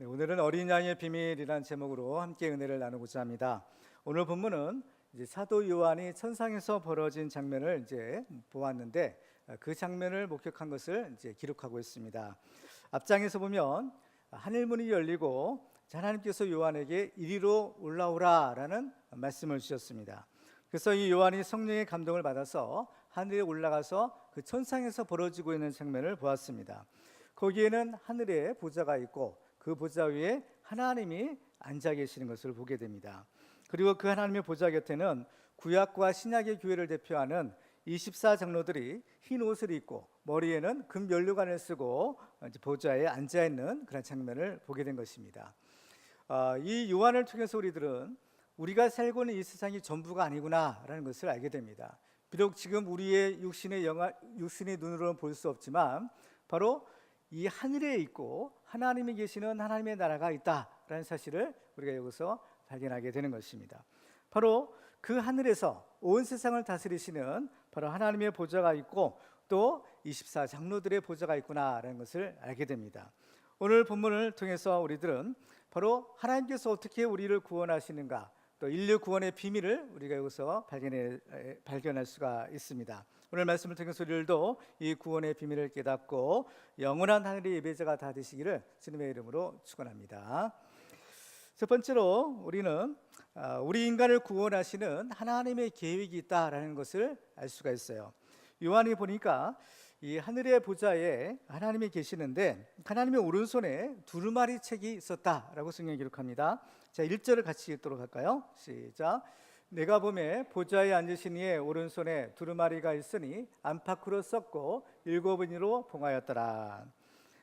네, 오늘은 어린 양의 비밀이라는 제목으로 함께 은혜를 나누고자 합니다. 오늘 본문은 이제 사도 요한이 천상에서 벌어진 장면을 이제 보았는데 그 장면을 목격한 것을 이제 기록하고 있습니다. 앞장에서 보면 하늘 문이 열리고 하나님께서 요한에게 이리로 올라오라라는 말씀을 주셨습니다. 그래서 이 요한이 성령의 감동을 받아서 하늘에 올라가서 그 천상에서 벌어지고 있는 장면을 보았습니다. 거기에는 하늘에 보좌가 있고 그 보좌 위에 하나님이 앉아 계시는 것을 보게 됩니다. 그리고 그 하나님의 보좌 곁에는 구약과 신약의 교회를 대표하는 24장로들이 흰 옷을 입고 머리에는 금 면류관을 쓰고 보좌에 앉아 있는 그런 장면을 보게 된 것입니다. 이 요한을 통해서 우리들은 우리가 살고 있는 이 세상이 전부가 아니구나라는 것을 알게 됩니다. 비록 지금 우리의 육신의 눈으로는 볼 수 없지만 바로 이 하늘에 있고 하나님이 계시는 하나님의 나라가 있다라는 사실을 우리가 여기서 발견하게 되는 것입니다. 바로 그 하늘에서 온 세상을 다스리시는 바로 하나님의 보좌가 있고 또 24장로들의 보좌가 있구나라는 것을 알게 됩니다. 오늘 본문을 통해서 우리들은 바로 하나님께서 어떻게 우리를 구원하시는가, 또 인류 구원의 비밀을 우리가 여기서 발견할 수가 있습니다. 오늘 말씀을 통해서 우리들도 이 구원의 비밀을 깨닫고 영원한 하늘의 예배자가 다 되시기를 주님의 이름으로 축원합니다. 첫 번째로 우리는 우리 인간을 구원하시는 하나님의 계획이 있다라는 것을 알 수가 있어요. 요한이 보니까 이 하늘의 보좌에 하나님이 계시는데 하나님의 오른손에 두루마리 책이 있었다라고 성경이 기록합니다. 자, 1절을 같이 읽도록 할까요? 시작. 내가 보매 보좌에 앉으신 이의 오른손에 두루마리가 있으니 안팎으로 썼고 7은으로 봉하였더라.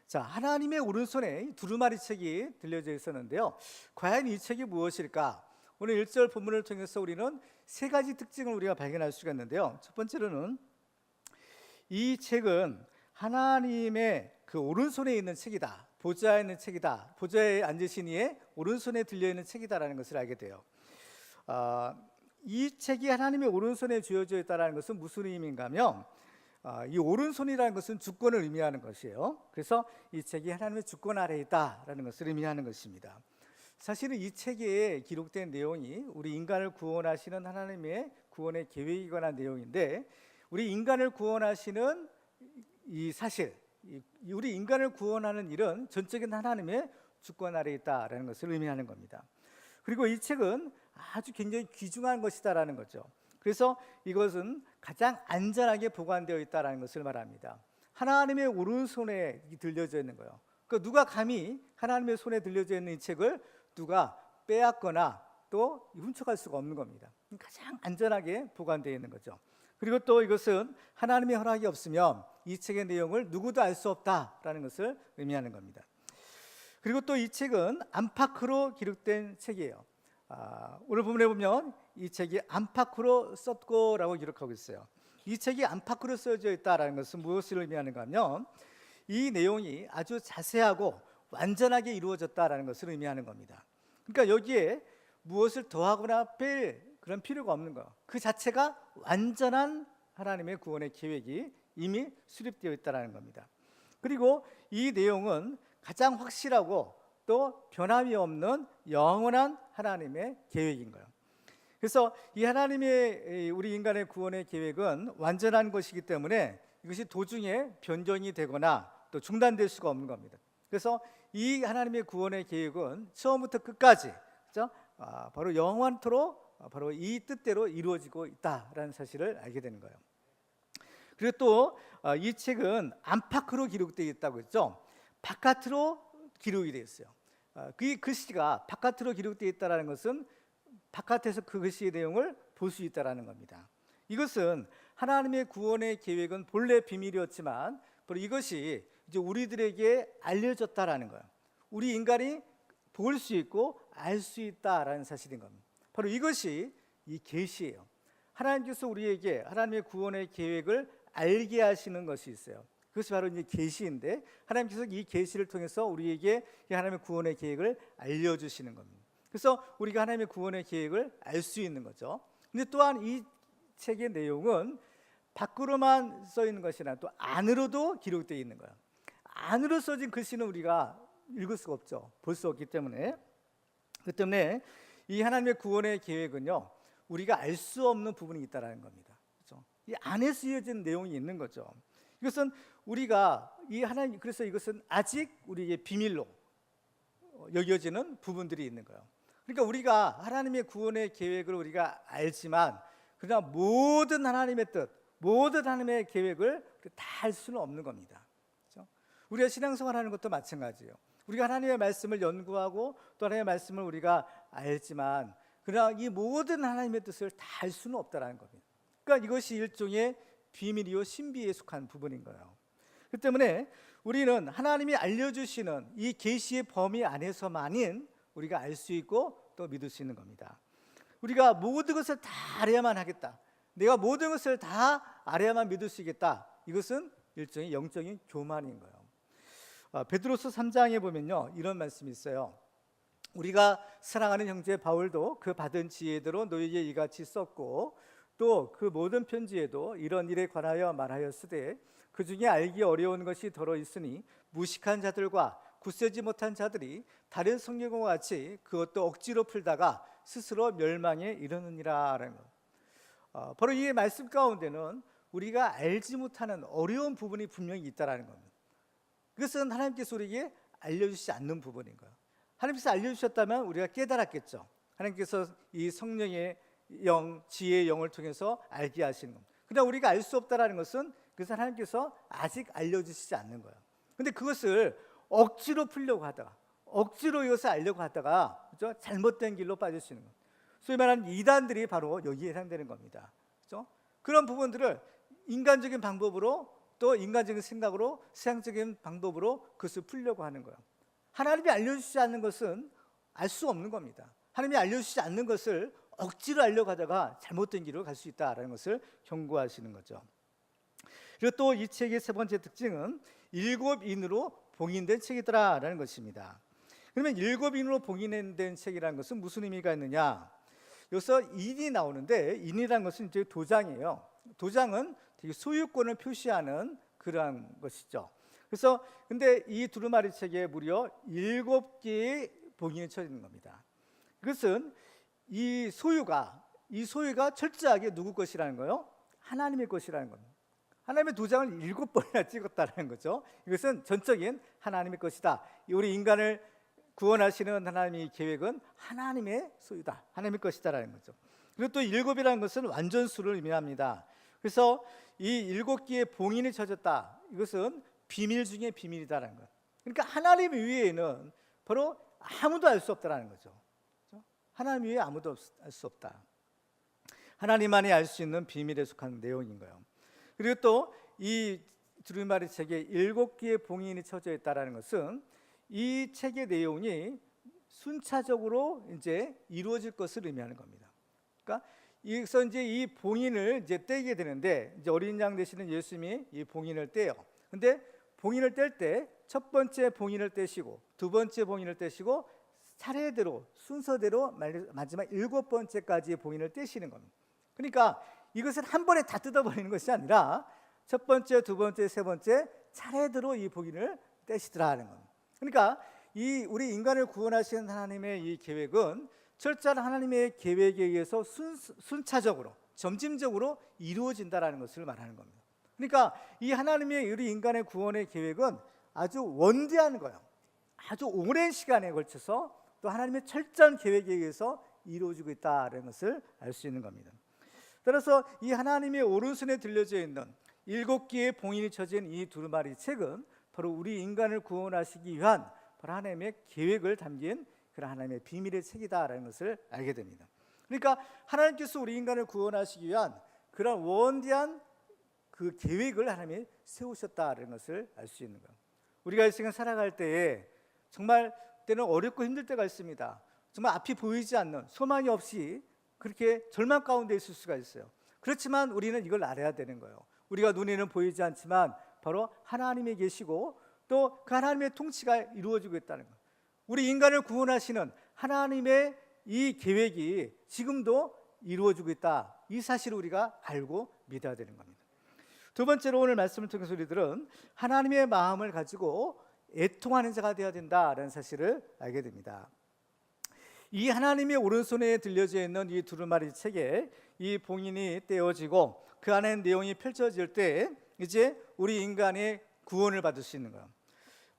자, 하나님의 오른손에 두루마리 책이 들려져 있었는데요. 과연 이 책이 무엇일까? 오늘 1절 본문을 통해서 우리는 세 가지 특징을 우리가 발견할 수가 있는데요. 첫 번째로는 이 책은 하나님의 그 오른손에 있는 책이다. 보좌에 있는 책이다. 보좌에 앉으신 이의 오른손에 들려있는 책이다라는 것을 알게 돼요. 이 책이 하나님의 오른손에 쥐어져 있다는 것은 무슨 의미인가 하면 이 오른손이라는 것은 주권을 의미하는 것이에요. 그래서 이 책이 하나님의 주권 아래에 있다라는 것을 의미하는 것입니다. 사실은 이 책에 기록된 내용이 우리 인간을 구원하시는 하나님의 구원의 계획에 관한 내용인데 우리 인간을 구원하시는 이 사실, 우리 인간을 구원하는 일은 전적인 하나님의 주권 아래에 있다라는 것을 의미하는 겁니다. 그리고 이 책은 아주 굉장히 귀중한 것이다라는 거죠. 그래서 이것은 가장 안전하게 보관되어 있다라는 것을 말합니다. 하나님의 오른손에 들려져 있는 거예요. 그러니까 누가 감히 하나님의 손에 들려져 있는 이 책을 누가 빼앗거나 또 훔쳐갈 수가 없는 겁니다. 가장 안전하게 보관되어 있는 거죠. 그리고 또 이것은 하나님의 허락이 없으면 이 책의 내용을 누구도 알 수 없다라는 것을 의미하는 겁니다. 그리고 또 이 책은 안팎으로 기록된 책이에요. 오늘 본문에 보면 이 책이 안팎으로 썼고라고 기록하고 있어요. 이 책이 안팎으로 써져 있다라는 것은 무엇을 의미하는가 하면 이 내용이 아주 자세하고 완전하게 이루어졌다라는 것을 의미하는 겁니다. 그러니까 여기에 무엇을 더하거나 뺄 그런 필요가 없는 거예요. 그 자체가 완전한 하나님의 구원의 계획이 이미 수립되어 있다는 겁니다. 그리고 이 내용은 가장 확실하고 또 변함이 없는 영원한 하나님의 계획인 거예요. 그래서 이 하나님의 우리 인간의 구원의 계획은 완전한 것이기 때문에 이것이 도중에 변경이 되거나 또 중단될 수가 없는 겁니다. 그래서 이 하나님의 구원의 계획은 처음부터 끝까지 바로 영원토록 바로 이 뜻대로 이루어지고 있다라는 사실을 알게 되는 거예요. 그리고 또 이 책은 안팎으로 기록되어 있다고 했죠. 바깥으로 기록이 되어 있어요. 그 글씨가 바깥으로 기록되어 있다는 것은 바깥에서 그 글씨의 내용을 볼 수 있다는 겁니다. 이것은 하나님의 구원의 계획은 본래 비밀이었지만 바로 이것이 이제 우리들에게 알려졌다라는 거예요. 우리 인간이 볼 수 있고 알 수 있다라는 사실인 겁니다. 바로 이것이 이 계시예요. 하나님께서 우리에게 하나님의 구원의 계획을 알게 하시는 것이 있어요. 그것이 바로 이제 계시인데 하나님께서 이 계시를 통해서 우리에게 하나님의 구원의 계획을 알려주시는 겁니다. 그래서 우리가 하나님의 구원의 계획을 알 수 있는 거죠. 근데 또한 이 책의 내용은 밖으로만 써 있는 것이 아니라 또 안으로도 기록되어 있는 거예요. 안으로 써진 글씨는 우리가 읽을 수가 없죠. 볼 수 없기 때문에. 그 때문에 이 하나님의 구원의 계획은요, 우리가 알 수 없는 부분이 있다라는 겁니다. 그렇죠? 이 안에 쓰여진 내용이 있는 거죠. 이것은 우리가 이 하나님, 그래서 이것은 아직 우리의 비밀로 여겨지는 부분들이 있는 거예요. 그러니까 우리가 하나님의 구원의 계획을 우리가 알지만 그냥 모든 하나님의 뜻, 모든 하나님의 계획을 다 알 수는 없는 겁니다. 그렇죠? 우리가 신앙생활하는 것도 마찬가지예요. 우리가 하나님의 말씀을 연구하고 또 하나님의 말씀을 우리가 알지만 그러나 이 모든 하나님의 뜻을 다 알 수는 없다라는 겁니다. 그러니까 이것이 일종의 비밀이요 신비에 속한 부분인 거예요. 그 때문에 우리는 하나님이 알려주시는 이 계시의 범위 안에서만인 우리가 알 수 있고 또 믿을 수 있는 겁니다. 우리가 모든 것을 다 알아야만 하겠다, 내가 모든 것을 다 알아야만 믿을 수 있겠다, 이것은 일종의 영적인 교만인 거예요. 베드로서 3장에 보면요, 이런 말씀이 있어요. 우리가 사랑하는 형제 바울도 그 받은 지혜대로 너희에게 이같이 썼고 또 그 모든 편지에도 이런 일에 관하여 말하였으되 그 중에 알기 어려운 것이 더러 있으니 무식한 자들과 굳세지 못한 자들이 다른 성경과 같이 그것도 억지로 풀다가 스스로 멸망에 이르느니라라는 것. 바로 이 말씀 가운데는 우리가 알지 못하는 어려운 부분이 분명히 있다라는 겁니다. 그것은 하나님께서 우리에게 알려주시지 않는 부분인 거예요. 하나님께서 알려주셨다면 우리가 깨달았겠죠. 하나님께서 이 성령의 영, 지혜의 영을 통해서 알게 하시는 겁니다. 그러나 우리가 알 수 없다라는 것은 그래서 하나님께서 아직 알려주시지 않는 거예요. 근데 그것을 억지로 풀려고 하다가, 억지로 이것을 알려고 하다가, 그렇죠? 잘못된 길로 빠질 수 있는 거예요. 소위 말하는 이단들이 바로 여기에 해당되는 겁니다. 그렇죠? 그런 부분들을 인간적인 방법으로 또 인간적인 생각으로 세상적인 방법으로 그것을 풀려고 하는 거예요. 하나님이 알려주시지 않는 것은 알 수 없는 겁니다. 하나님이 알려주시지 않는 것을 억지로 알려고 하다가 잘못된 길로 갈 수 있다는 것을 경고하시는 거죠. 그리고 또 이 책의 세 번째 특징은 7인으로 봉인된 책이더라라는 것입니다. 그러면 7인으로 봉인된 책이라는 것은 무슨 의미가 있느냐? 여기서 인이 나오는데 인이라는 것은 이제 도장이에요. 도장은 되게 소유권을 표시하는 그러한 것이죠. 그래서 근데 이 두루마리 책에 무려 7개의 봉인이 쳐있는 겁니다. 그것은 이 소유가 철저하게 누구 것이라는 거예요? 하나님의 것이라는 겁니다. 하나님의 도장을 7번이나 찍었다는 거죠. 이것은 전적인 하나님의 것이다. 우리 인간을 구원하시는 하나님의 계획은 하나님의 소유다, 하나님의 것이다라는 거죠. 그리고 또 7이라는 것은 완전수를 의미합니다. 그래서 이 7개의 봉인이 쳐졌다, 이것은 비밀 중에 비밀이다라는 것. 그러니까 하나님 외에는 바로 아무도 알 수 없다라는 거죠. 하나님 외에 아무도 알 수 없다. 하나님만이 알 수 있는 비밀에 속한 내용인 거예요. 그리고 또 이 두루마리 책에 7개의 봉인이 쳐져 있다라는 것은 이 책의 내용이 순차적으로 이제 이루어질 것을 의미하는 겁니다. 그러니까 여기서 이제 이 봉인을 이제 떼게 되는데, 이제 어린 양 되시는 예수님이 이 봉인을 떼요. 근데 봉인을 뗄 때 첫 번째 봉인을 떼시고 두 번째 봉인을 떼시고 차례대로 순서대로 마지막 7번째까지의 봉인을 떼시는 겁니다. 그러니까 이것을 한 번에 다 뜯어버리는 것이 아니라 첫 번째, 두 번째, 세 번째 차례대로 이 봉인을 떼시더라는 겁니다. 그러니까 이 우리 인간을 구원하시는 하나님의 이 계획은 철저한 하나님의 계획에 의해서 순차적으로 점진적으로 이루어진다라는 것을 말하는 겁니다. 그러니까 이 하나님의 우리 인간의 구원의 계획은 아주 원대한 거예요. 아주 오랜 시간에 걸쳐서 또 하나님의 철저한 계획에 의해서 이루어지고 있다는 것을 알 수 있는 겁니다. 따라서 이 하나님의 오른손에 들려져 있는 7개의 봉인이 쳐진 이 두루마리 책은 바로 우리 인간을 구원하시기 위한 바로 하나님의 계획을 담긴 그런 하나님의 비밀의 책이다라는 것을 알게 됩니다. 그러니까 하나님께서 우리 인간을 구원하시기 위한 그런 원대한 그 계획을 하나님이 세우셨다는 것을 알 수 있는 거예요. 우리가 이 세상 살아갈 때에 정말 때는 어렵고 힘들 때가 있습니다. 정말 앞이 보이지 않는, 소망이 없이 그렇게 절망 가운데 있을 수가 있어요. 그렇지만 우리는 이걸 알아야 되는 거예요. 우리가 눈에는 보이지 않지만 바로 하나님이 계시고 또 그 하나님의 통치가 이루어지고 있다는 거예요. 우리 인간을 구원하시는 하나님의 이 계획이 지금도 이루어지고 있다, 이 사실을 우리가 알고 믿어야 되는 겁니다. 두 번째로 오늘 말씀을 통해서 우리들은 하나님의 마음을 가지고 애통하는 자가 되어야 된다라는 사실을 알게 됩니다. 이 하나님의 오른손에 들려져 있는 이 두루마리 책에 이 봉인이 떼어지고 그 안에 내용이 펼쳐질 때 이제 우리 인간의 구원을 받을 수 있는 거예요.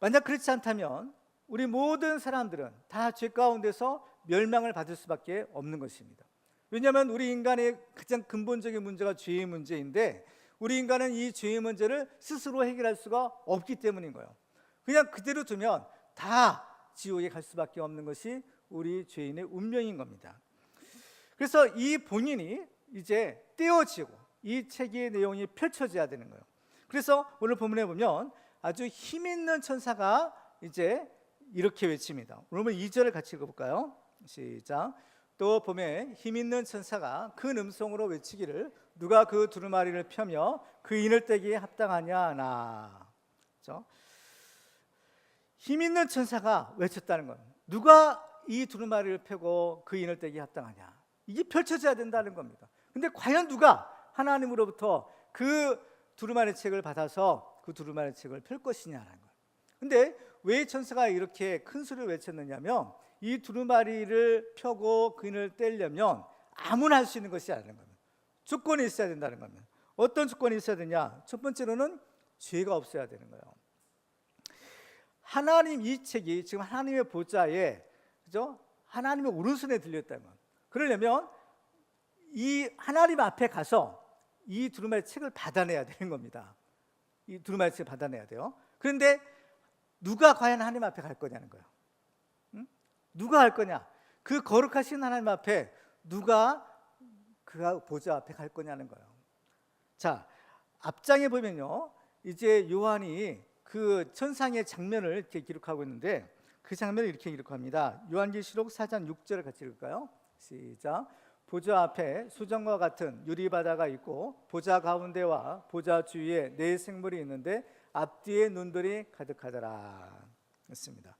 만약 그렇지 않다면 우리 모든 사람들은 다 죄 가운데서 멸망을 받을 수밖에 없는 것입니다. 왜냐하면 우리 인간의 가장 근본적인 문제가 죄의 문제인데 우리 인간은 이 죄의 문제를 스스로 해결할 수가 없기 때문인 거예요. 그냥 그대로 두면 다 지옥에 갈 수밖에 없는 것이 우리 죄인의 운명인 겁니다. 그래서 이 본인이 이제 떼어지고 이 책의 내용이 펼쳐져야 되는 거예요. 그래서 오늘 본문에 보면 아주 힘 있는 천사가 이제 이렇게 외칩니다. 그러면 2절을 같이 읽어볼까요? 시작. 또 봄에 힘 있는 천사가 큰 음성으로 외치기를 누가 그 두루마리를 펴며 그 인을 떼기에 합당하냐 하나. 그렇죠? 힘 있는 천사가 외쳤다는 건 누가 이 두루마리를 펴고 그 인을 떼기에 합당하냐. 이게 펼쳐져야 된다는 겁니다. 근데 과연 누가 하나님으로부터 그 두루마리 책을 받아서 그 두루마리 책을 펼 것이냐는 거예요. 근데 왜 천사가 이렇게 큰 소리를 외쳤느냐면 이 두루마리를 펴고 그 인을 떼려면 아무나 할 수 있는 것이 아니라는 겁니다. 조건이 있어야 된다는 겁니다. 어떤 조건이 있어야 되냐? 첫 번째로는 죄가 없어야 되는 거예요. 하나님 이 책이 지금 하나님의 보좌에, 그죠? 하나님의 오른손에 들렸다는 거예요. 그러려면 이 하나님 앞에 가서 이 두루마리 책을 받아내야 되는 겁니다. 이 두루마리 책을 받아내야 돼요. 그런데 누가 과연 하나님 앞에 갈 거냐는 거예요. 누가 할 거냐? 그 거룩하신 하나님 앞에 누가 그 보좌 앞에 갈 거냐는 거예요. 자, 앞장에 보면요, 이제 요한이 그 천상의 장면을 이렇게 기록하고 있는데 그 장면을 이렇게 기록합니다. 요한계시록 4장 6절을 같이 읽을까요? 시작. 보좌 앞에 수정과 같은 유리바다가 있고 보좌 가운데와 보좌 주위에 네 생물이 있는데 앞뒤에 눈들이 가득하더라. 했습니다.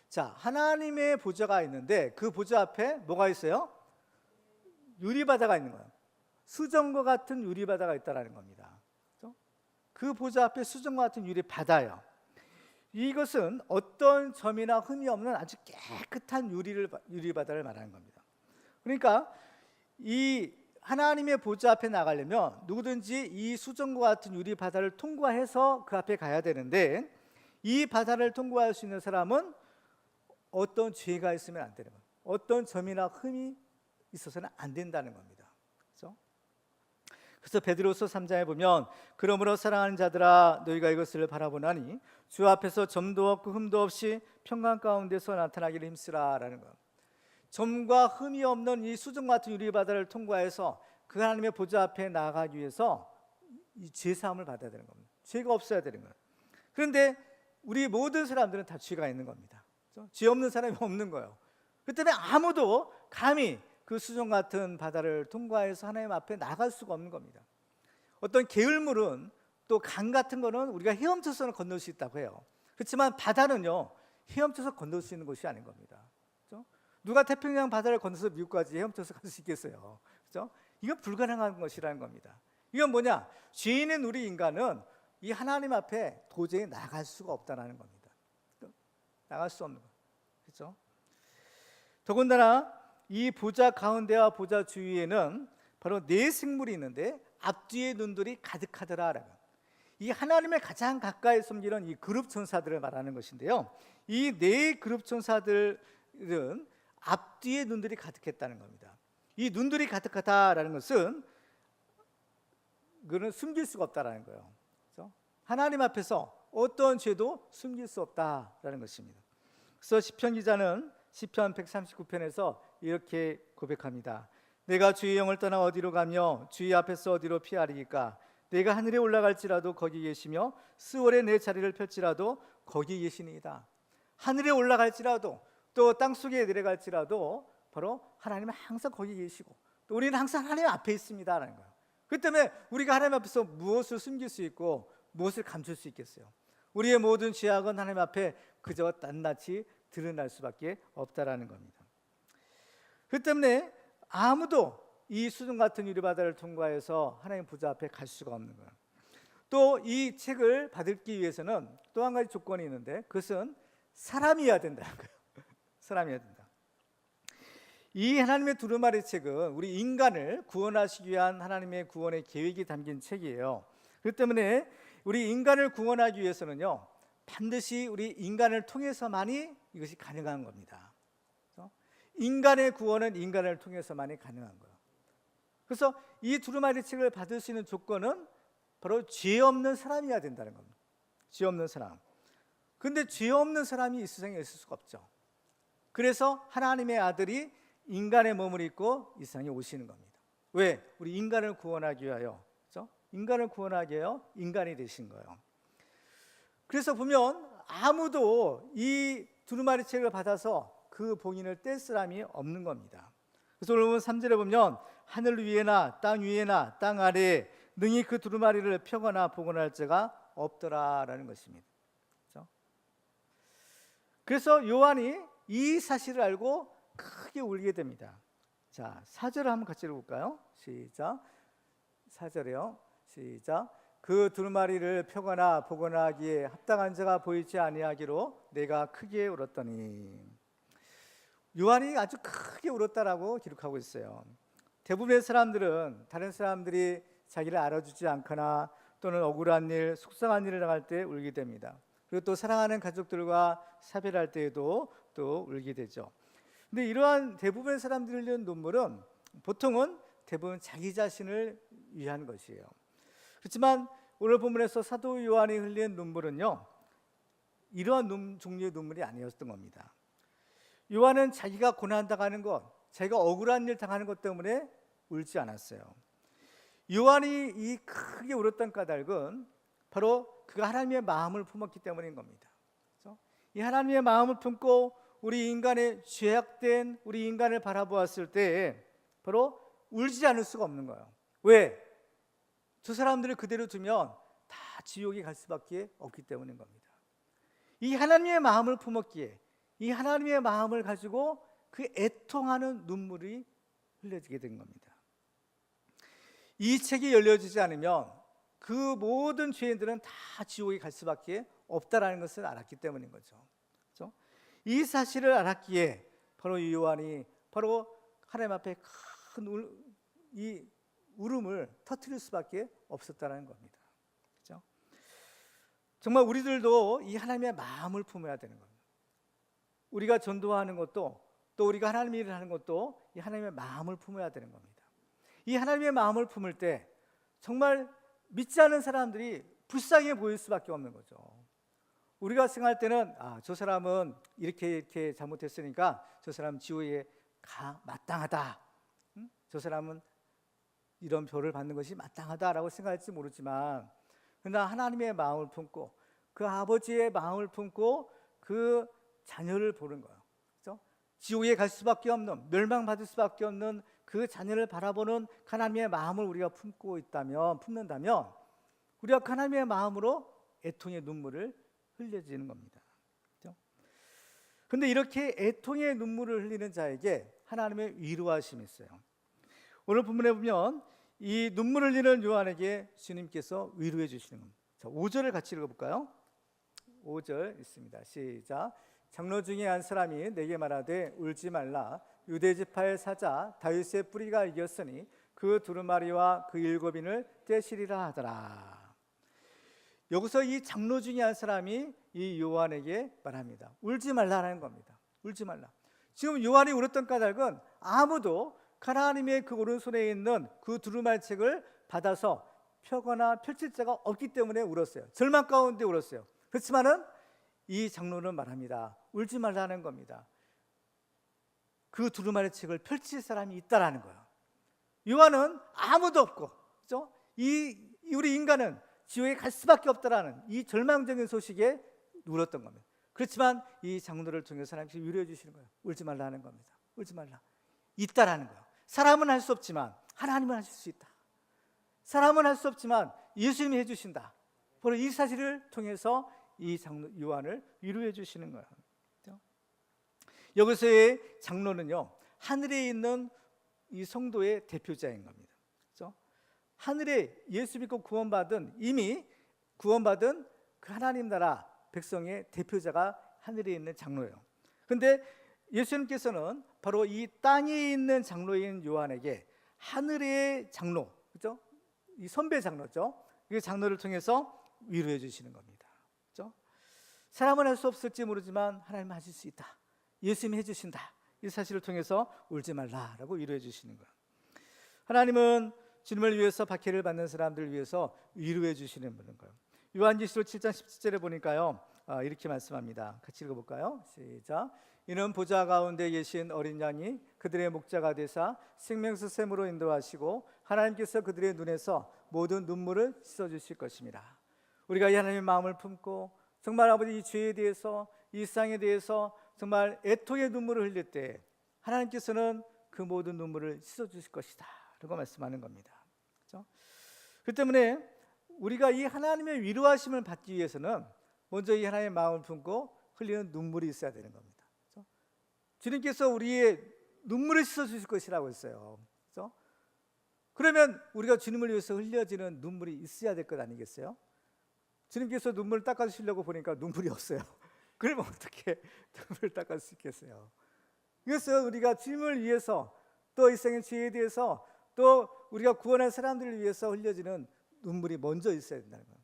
자, 하나님의 보좌가 있는데 그 보좌 앞에 뭐가 있어요? 유리바다가 있는 거예요. 수정과 같은 유리바다가 있다라는 겁니다. 그렇죠? 그 보좌 앞에 수정과 같은 유리바다예요. 이것은 어떤 점이나 흠이 없는 아주 깨끗한 유리바다를 말하는 겁니다. 그러니까 이 하나님의 보좌 앞에 나가려면 누구든지 이 수정과 같은 유리바다를 통과해서 그 앞에 가야 되는데 이 바다를 통과할 수 있는 사람은 어떤 죄가 있으면 안 되는 거예요. 어떤 점이나 흠이 있어서는 안 된다는 겁니다. 그렇죠? 그래서 베드로서 3장에 보면 그러므로 사랑하는 자들아 너희가 이것을 바라보나니 주 앞에서 점도 없고 흠도 없이 평강 가운데서 나타나기를 힘쓰라라는 거예요. 점과 흠이 없는 이 수정 같은 유리바다를 통과해서 그 하나님의 보좌 앞에 나아가기 위해서 이 죄사함을 받아야 되는 겁니다. 죄가 없어야 되는 거예요. 그런데 우리 모든 사람들은 다 죄가 있는 겁니다. 그렇죠? 죄 없는 사람이 없는 거예요. 그 때문에 아무도 감히 그 수정 같은 바다를 통과해서 하나님 앞에 나갈 수가 없는 겁니다. 어떤 게을물은 또 강 같은 거는 우리가 헤엄쳐서는 건널 수 있다고 해요. 그렇지만 바다는요 헤엄쳐서 건널 수 있는 것이 아닌 겁니다. 그렇죠? 누가 태평양 바다를 건너서 미국까지 헤엄쳐서 갈 수 있겠어요? 그렇죠? 이건 불가능한 것이라는 겁니다. 이건 뭐냐? 죄인인 우리 인간은 이 하나님 앞에 도저히 나갈 수가 없다는 겁니다. 나갈 수 없는 거예요. 그렇죠? 더군다나 이 보좌 가운데와 보좌 주위에는 바로 네 생물이 있는데 앞뒤에 눈들이 가득하더라. 이 하나님의 가장 가까이 섬기는 이 그룹 천사들을 말하는 것인데요. 이 네 그룹 천사들은 앞뒤에 눈들이 가득했다는 겁니다. 이 눈들이 가득하다라는 것은 그는 숨길 수가 없다라는 거예요. 그렇죠? 하나님 앞에서 어떤 죄도 숨길 수 없다라는 것입니다. 그래서 시편 기자는 시편 139편에서 이렇게 고백합니다. 내가 주의 영을 떠나 어디로 가며 주의 앞에서 어디로 피하리이까? 내가 하늘에 올라갈지라도 거기 계시며 스월에 내 자리를 펼지라도 거기 계시니이다. 하늘에 올라갈지라도 또 땅속에 내려갈지라도 바로 하나님은 항상 거기 계시고 또 우리는 항상 하나님 앞에 있습니다라는 거예요. 그렇기 때문에 우리가 하나님 앞에서 무엇을 숨길 수 있고 무엇을 감출 수 있겠어요? 우리의 모든 죄악은 하나님 앞에 그저 낱낱이 드러날 수밖에 없다라는 겁니다. 그렇기 때문에 아무도 이 수중 같은 유리바다를 통과해서 하나님 보좌 앞에 갈 수가 없는 거예요. 또 이 책을 받기 위해서는 또 한 가지 조건이 있는데 그것은 사람이어야 된다는 거예요. 사람이어야 된다. 이 하나님의 두루마리 책은 우리 인간을 구원하시기 위한 하나님의 구원의 계획이 담긴 책이에요. 그렇기 때문에 우리 인간을 구원하기 위해서는요, 반드시 우리 인간을 통해서만이 이것이 가능한 겁니다. 인간의 구원은 인간을 통해서만이 가능한 거예요. 그래서 이 두루마리 책을 받을 수 있는 조건은 바로 죄 없는 사람이어야 된다는 겁니다. 죄 없는 사람. 근데 죄 없는 사람이 이 세상에 있을 수가 없죠. 그래서 하나님의 아들이 인간의 몸을 입고 이 세상에 오시는 겁니다. 왜? 우리 인간을 구원하기 위하여. 그렇죠? 인간을 구원하기 위하여 인간이 되신 거예요. 그래서 보면 아무도 이 두루마리 책을 받아서 그 봉인을 뗄 사람이 없는 겁니다. 그래서 오늘 3절에 보면 하늘 위에나 땅 위에나 땅 아래에 능히 그 두루마리를 펴거나 복원할 자가 없더라라는 것입니다. 그렇죠? 그래서 요한이 이 사실을 알고 크게 울게 됩니다. 자, 4절을 한번 같이 읽어볼까요? 시작. 4절이요. 시작. 그 두루마리를 펴거나 복원하기에 합당한 자가 보이지 아니하기로 내가 크게 울었더니. 요한이 아주 크게 울었다라고 기록하고 있어요. 대부분의 사람들은 다른 사람들이 자기를 알아주지 않거나 또는 억울한 일, 속상한 일을 당할 때 울게 됩니다. 그리고 또 사랑하는 가족들과 사별할 때에도 또 울게 되죠. 근데 이러한 대부분의 사람들이 흘리는 눈물은 보통은 대부분 자기 자신을 위한 것이에요. 그렇지만 오늘 본문에서 사도 요한이 흘린 눈물은요, 이러한 종류의 눈물이 아니었던 겁니다. 요한은 자기가 고난당하는 것, 자기가 억울한 일 당하는 것 때문에 울지 않았어요. 요한이 이 크게 울었던 까닭은 바로 그가 하나님의 마음을 품었기 때문인 겁니다. 그렇죠? 이 하나님의 마음을 품고 우리 인간의 죄악된 우리 인간을 바라보았을 때 바로 울지 않을 수가 없는 거예요. 왜? 저 사람들을 그대로 두면 다 지옥에 갈 수밖에 없기 때문인 겁니다. 이 하나님의 마음을 품었기에 이 하나님의 마음을 가지고 그 애통하는 눈물이 흘려지게 된 겁니다. 이 책이 열려지지 않으면 그 모든 죄인들은 다 지옥에 갈 수밖에 없다라는 것을 알았기 때문인 거죠. 그렇죠? 이 사실을 알았기에 바로 이 요한이 바로 하나님 앞에 큰 이 울음을 터뜨릴 수밖에 없었다는 겁니다. 그렇죠? 정말 우리들도 이 하나님의 마음을 품어야 되는 겁니다. 우리가 전도하는 것도 또 우리가 하나님의 일을 하는 것도 이 하나님의 마음을 품어야 되는 겁니다. 이 하나님의 마음을 품을 때 정말 믿지 않은 사람들이 불쌍해 보일 수밖에 없는 거죠. 우리가 생각할 때는 저 사람은 이렇게 잘못했으니까 저 사람 지옥에 가 마땅하다. 저 사람은 이런 벌을 받는 것이 마땅하다라고 생각할지 모르지만 그러나 하나님의 마음을 품고 그 아버지의 마음을 품고 그 자녀를 보는 거예요. 그렇죠? 지옥에 갈 수밖에 없는, 멸망받을 수밖에 없는 그 자녀를 바라보는 하나님의 마음을 우리가 품는다면 우리가 하나님의 마음으로 애통의 눈물을 흘려지는 겁니다. 그런데 이렇게 애통의 눈물을 흘리는 자에게 하나님의 위로하심이 있어요. 오늘 본문에 보면 이 눈물을 흘리는 요한에게 주님께서 위로해 주시는 겁니다. 자, 5절을 같이 읽어볼까요? 5절 있습니다. 시작. 장로 중에 한 사람이 내게 말하되 울지 말라. 유대 지파의 사자 다윗의 뿌리가 이겼으니 그 두루마리와 그 7인을 떼시리라 하더라. 여기서 이 장로 중에 한 사람이 이 요한에게 말합니다. 울지 말라라는 겁니다. 울지 말라. 지금 요한이 울었던 까닭은 아무도 하나님의 그 오른손에 있는 그 두루마리 책을 받아서 펴거나 펼칠 자가 없기 때문에 울었어요. 절망 가운데 울었어요. 그렇지만은 이 장로는 말합니다. 울지 말라는 겁니다. 그 두루마리 책을 펼칠 사람이 있다라는 거예요. 요한은 아무도 없고, 그렇죠? 우리 인간은 지옥에 갈 수밖에 없다라는 이 절망적인 소식에 울었던 겁니다. 그렇지만 이 장로를 통해서 하나님께서 위로해 주시는 거예요. 울지 말라는 겁니다. 울지 말라. 있다라는 거예요. 사람은 할 수 없지만 하나님은 하실 수 있다. 사람은 할 수 없지만 예수님이 해주신다. 바로 이 사실을 통해서 이 장로 요한을 위로해 주시는 거예요. 여기서의 장로는요, 하늘에 있는 이 성도의 대표자인 겁니다. 그렇죠? 하늘에 예수 믿고 구원받은 이미 구원받은 그 하나님 나라 백성의 대표자가 하늘에 있는 장로예요. 근데 예수님께서는 바로 이 땅에 있는 장로인 요한에게 하늘의 장로, 그죠? 이 선배 장로죠. 이 장로를 통해서 위로해 주시는 겁니다. 그죠? 사람은 할 수 없을지 모르지만 하나님은 하실 수 있다. 예수님이 해주신다. 이 사실을 통해서 울지 말라라고 위로해 주시는 거예요. 하나님은 주님을 위해서 박해를 받는 사람들을 위해서 위로해 주시는 분인 거예요. 요한계시록 7장 17절에 보니까요, 이렇게 말씀합니다. 같이 읽어볼까요? 시작. 이는 보좌 가운데 계신 어린 양이 그들의 목자가 되사 생명수 샘으로 인도하시고 하나님께서 그들의 눈에서 모든 눈물을 씻어주실 것입니다. 우리가 이 하나님의 마음을 품고 정말 아버지 이 죄에 대해서, 이 상에 대해서 정말 애통의 눈물을 흘릴 때 하나님께서는 그 모든 눈물을 씻어주실 것이다 라고 말씀하는 겁니다. 그렇죠? 그 때문에 우리가 이 하나님의 위로하심을 받기 위해서는 먼저 이 하나님의 마음을 품고 흘리는 눈물이 있어야 되는 겁니다. 그렇죠? 주님께서 우리의 눈물을 씻어주실 것이라고 했어요. 그렇죠? 그러면 우리가 주님을 위해서 흘려지는 눈물이 있어야 될 것 아니겠어요? 주님께서 눈물을 닦아주시려고 보니까 눈물이 없어요. 그러면 어떻게 눈물을 닦을 수 있겠어요? 그래서 우리가 주님을 위해서, 또 이 생의 죄에 대해서, 또 우리가 구원할 사람들을 위해서 흘려지는 눈물이 먼저 있어야 된다는 거예요.